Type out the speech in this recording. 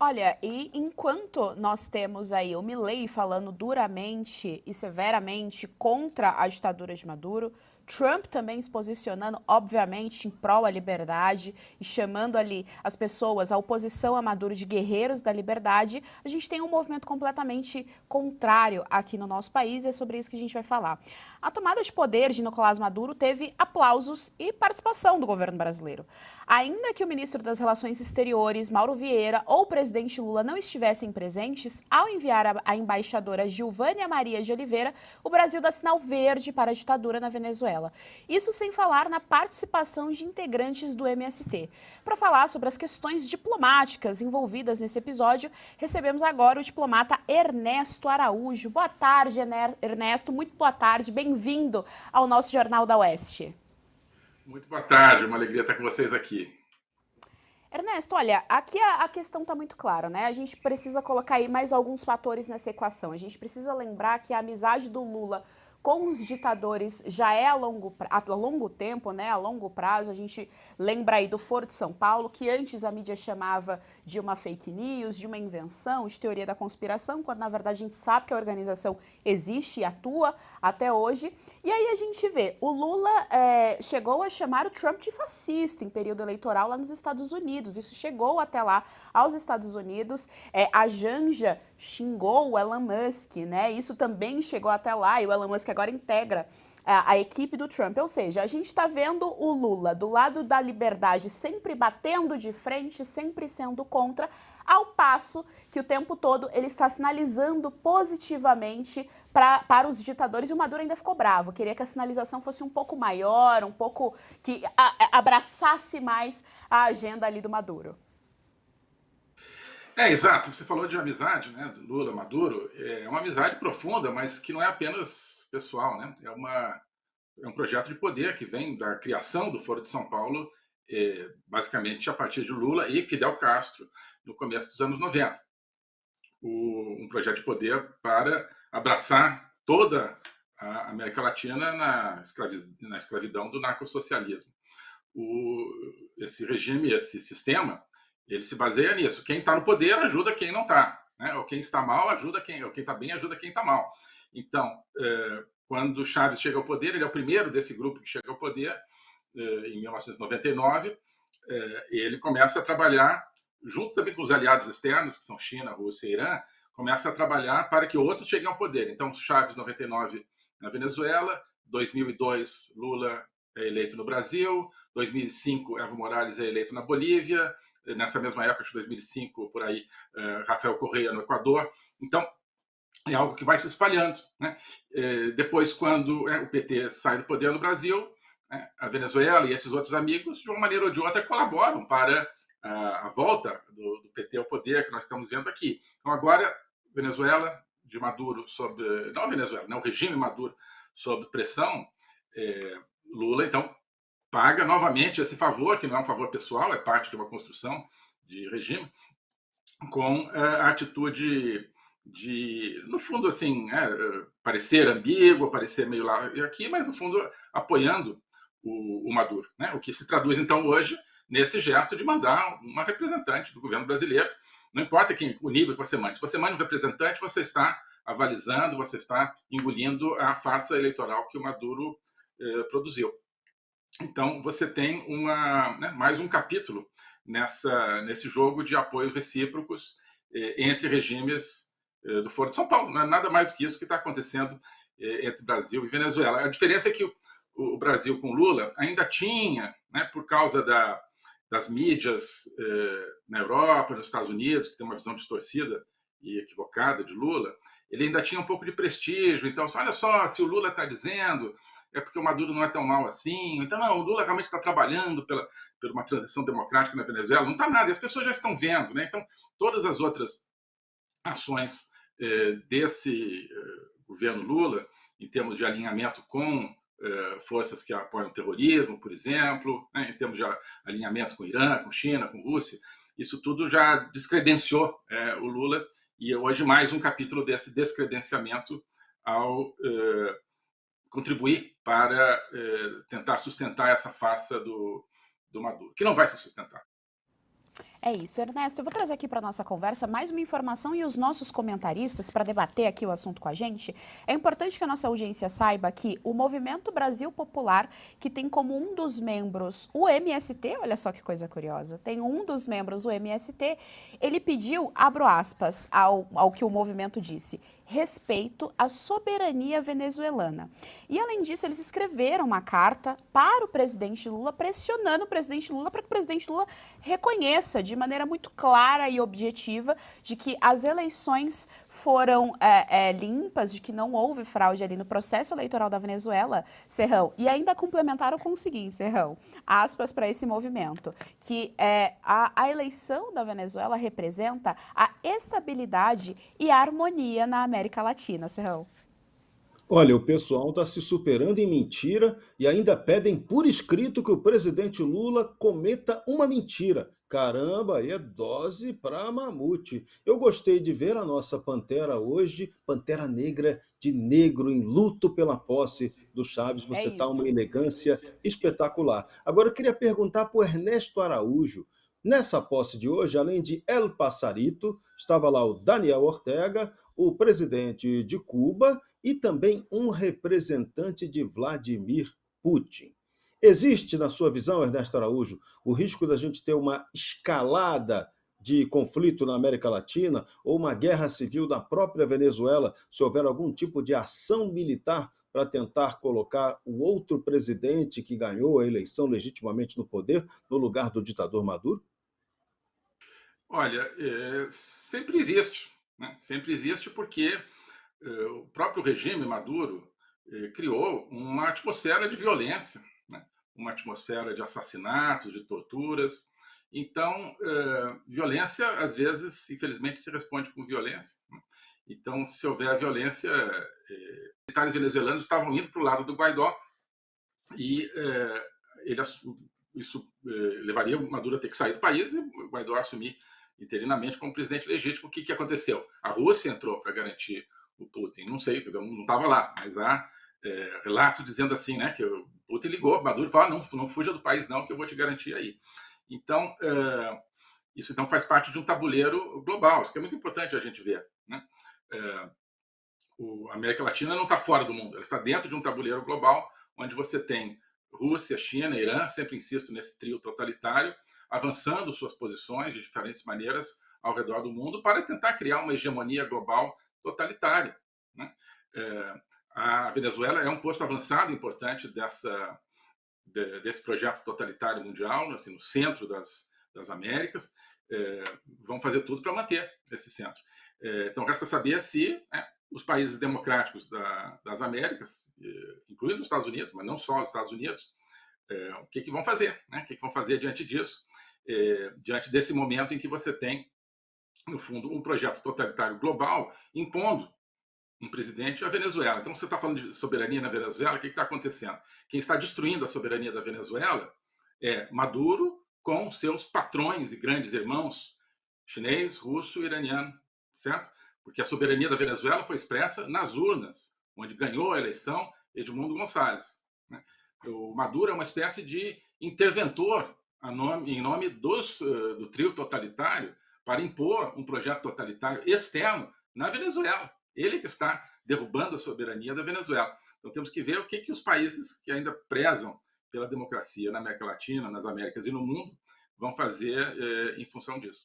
Olha, e enquanto nós temos aí o Milei falando duramente e severamente contra a ditadura de Maduro, Trump também se posicionando, obviamente, em prol à liberdade e chamando ali as pessoas, a oposição a Maduro de guerreiros da liberdade, a gente tem um movimento completamente contrário aqui no nosso país e é sobre isso que a gente vai falar. A tomada de poder de Nicolás Maduro teve aplausos e participação do governo brasileiro. Ainda que o ministro das Relações Exteriores, Mauro Vieira, ou o presidente Lula não estivessem presentes, ao enviar a embaixadora Gilvânia Maria de Oliveira, o Brasil dá sinal verde para a ditadura na Venezuela. Isso sem falar na participação de integrantes do MST. Para falar sobre as questões diplomáticas envolvidas nesse episódio, recebemos agora o diplomata Ernesto Araújo. Boa tarde, Ernesto. Muito boa tarde. Bem-vindo ao nosso Jornal da Oeste. Muito boa tarde, uma alegria estar com vocês aqui. Ernesto, olha, aqui a questão está muito clara, né? A gente precisa colocar aí mais alguns fatores nessa equação. A gente precisa lembrar que a amizade do Lula com os ditadores já é a longo tempo, né? A longo prazo. A gente lembra aí do Foro de São Paulo, que antes a mídia chamava de uma fake news, de uma invenção, de teoria da conspiração, quando na verdade a gente sabe que a organização existe e atua até hoje. E aí a gente vê, o Lula chegou a chamar o Trump de fascista em período eleitoral lá nos Estados Unidos. Isso chegou até lá aos Estados Unidos. A Janja xingou o Elon Musk, né? Isso também chegou até lá e o Elon Musk agora integra a equipe do Trump. Ou seja, a gente está vendo o Lula do lado da liberdade sempre batendo de frente, sempre sendo contra, ao passo que o tempo todo ele está sinalizando positivamente para os ditadores, e o Maduro ainda ficou bravo, queria que a sinalização fosse um pouco maior, um pouco que abraçasse mais a agenda ali do Maduro. Exato, você falou de amizade, né, do Lula, Maduro, é uma amizade profunda, mas que não é apenas pessoal, né, é um projeto de poder que vem da criação do Foro de São Paulo, basicamente a partir de Lula e Fidel Castro, no começo dos anos 90. Um projeto de poder para abraçar toda a América Latina na escravidão do narcossocialismo. Esse regime, esse sistema, ele se baseia nisso. Quem está no poder ajuda quem não está, né? Ou quem está mal ajuda quem, ou quem está bem ajuda quem está mal. Então, quando Chávez chega ao poder, ele é o primeiro desse grupo que chega ao poder, em 1999, ele começa a trabalhar, junto também com os aliados externos, que são China, Rússia e Irã, começa a trabalhar para que outros cheguem ao poder. Então, Chávez, 99, na Venezuela, 2002, Lula é eleito no Brasil, 2005, Evo Morales é eleito na Bolívia, nessa mesma época, de 2005, por aí, Rafael Correa no Equador. Então, é algo que vai se espalhando, né? Depois, quando o PT sai do poder no Brasil, a Venezuela e esses outros amigos, de uma maneira ou de outra, colaboram para a volta do PT ao poder, que nós estamos vendo aqui. Então, agora, Venezuela, de Maduro, não a Venezuela, né, o regime Maduro, sob pressão, Lula, então, paga novamente esse favor, que não é um favor pessoal, é parte de uma construção de regime, com a atitude de, no fundo, assim, parecer ambíguo, parecer meio lá e aqui, mas, no fundo, apoiando o Maduro, né? O que se traduz, então, hoje, nesse gesto de mandar uma representante do governo brasileiro, não importa o nível que você mande, se você manda um representante, você está avalizando, você está engolindo a farsa eleitoral que o Maduro produziu. Então, você tem mais um capítulo nesse jogo de apoios recíprocos entre regimes do Foro de São Paulo. Não é nada mais do que isso que está acontecendo entre Brasil e Venezuela. A diferença é que o Brasil com Lula ainda tinha, né, por causa das mídias na Europa, nos Estados Unidos, que tem uma visão distorcida e equivocada de Lula, ele ainda tinha um pouco de prestígio. Então, olha só, se o Lula está dizendo, é porque o Maduro não é tão mal assim. Então, não, o Lula realmente está trabalhando por uma transição democrática na Venezuela. Não está nada, e as pessoas já estão vendo, né? Então, todas as outras ações desse governo Lula, em termos de alinhamento com forças que apoiam o terrorismo, por exemplo, né, em termos de alinhamento com o Irã, com China, com Rússia, isso tudo já descredenciou o Lula, e hoje mais um capítulo desse descredenciamento ao contribuir para tentar sustentar essa farsa do Maduro, que não vai se sustentar. É isso, Ernesto. Eu vou trazer aqui para nossa conversa mais uma informação e os nossos comentaristas para debater aqui o assunto com a gente. É importante que a nossa audiência saiba que o Movimento Brasil Popular, que tem como um dos membros o MST, olha só que coisa curiosa, tem um dos membros o MST, ele pediu, abro aspas, ao que o movimento disse, respeito à soberania venezuelana. E, além disso, eles escreveram uma carta para o presidente Lula, pressionando o presidente Lula para que o presidente Lula reconheça de maneira muito clara e objetiva de que as eleições foram limpas, de que não houve fraude ali no processo eleitoral da Venezuela, Serrão. E ainda complementaram com o seguinte, Serrão, aspas para esse movimento, que a eleição da Venezuela representa a estabilidade e a harmonia na América Latina, Serrão. Olha, o pessoal está se superando em mentira e ainda pedem por escrito que o presidente Lula cometa uma mentira. Caramba, aí é dose para mamute. Eu gostei de ver a nossa Pantera hoje, Pantera Negra de negro em luto pela posse do Chaves. É Você está isso. uma elegância espetacular. Agora eu queria perguntar para o Ernesto Araújo. Nessa posse de hoje, além de El Passarito, estava lá o Daniel Ortega, o presidente de Cuba e também um representante de Vladimir Putin. Existe, na sua visão, Ernesto Araújo, o risco da gente ter uma escalada de conflito na América Latina ou uma guerra civil na própria Venezuela, se houver algum tipo de ação militar para tentar colocar o outro presidente que ganhou a eleição legitimamente no poder no lugar do ditador Maduro? Olha, sempre existe, né? Sempre existe porque o próprio regime Maduro criou uma atmosfera de violência, né? Uma atmosfera de assassinatos, de torturas. Então, violência, às vezes, infelizmente, se responde com violência, né? Então, se houver violência, militares venezuelanos estavam indo para o lado do Guaidó e ele, isso levaria o Maduro a ter que sair do país e o Guaidó assumir interinamente como presidente legítimo. O que aconteceu? A Rússia entrou para garantir o Putin. Não sei, eu não estava lá, mas há relatos dizendo assim, né, que o Putin ligou, Maduro falou, não fuja do país não, que eu vou te garantir aí. Então, isso então faz parte de um tabuleiro global, isso que é muito importante a gente ver, né? A América Latina não está fora do mundo, ela está dentro de um tabuleiro global, onde você tem Rússia, China, Irã, sempre insisto nesse trio totalitário, avançando suas posições de diferentes maneiras ao redor do mundo para tentar criar uma hegemonia global totalitária, né? A Venezuela é um posto avançado importante desse projeto totalitário mundial, assim, no centro das Américas. Vão fazer tudo para manter esse centro. Então, resta saber se os países democráticos das Américas, incluindo os Estados Unidos, mas não só os Estados Unidos, o que vão fazer, né? O que vão fazer diante disso, diante desse momento em que você tem, no fundo, um projeto totalitário global impondo um presidente à Venezuela. Então, você está falando de soberania na Venezuela, o que está acontecendo? Quem está destruindo a soberania da Venezuela é Maduro com seus patrões e grandes irmãos chinês, russo e iraniano, certo? Porque a soberania da Venezuela foi expressa nas urnas, onde ganhou a eleição Edmundo Gonçalves, né? O Maduro é uma espécie de interventor em nome do trio totalitário para impor um projeto totalitário externo na Venezuela. Ele que está derrubando a soberania da Venezuela. Então temos que ver o que os países que ainda prezam pela democracia na América Latina, nas Américas e no mundo vão fazer em função disso.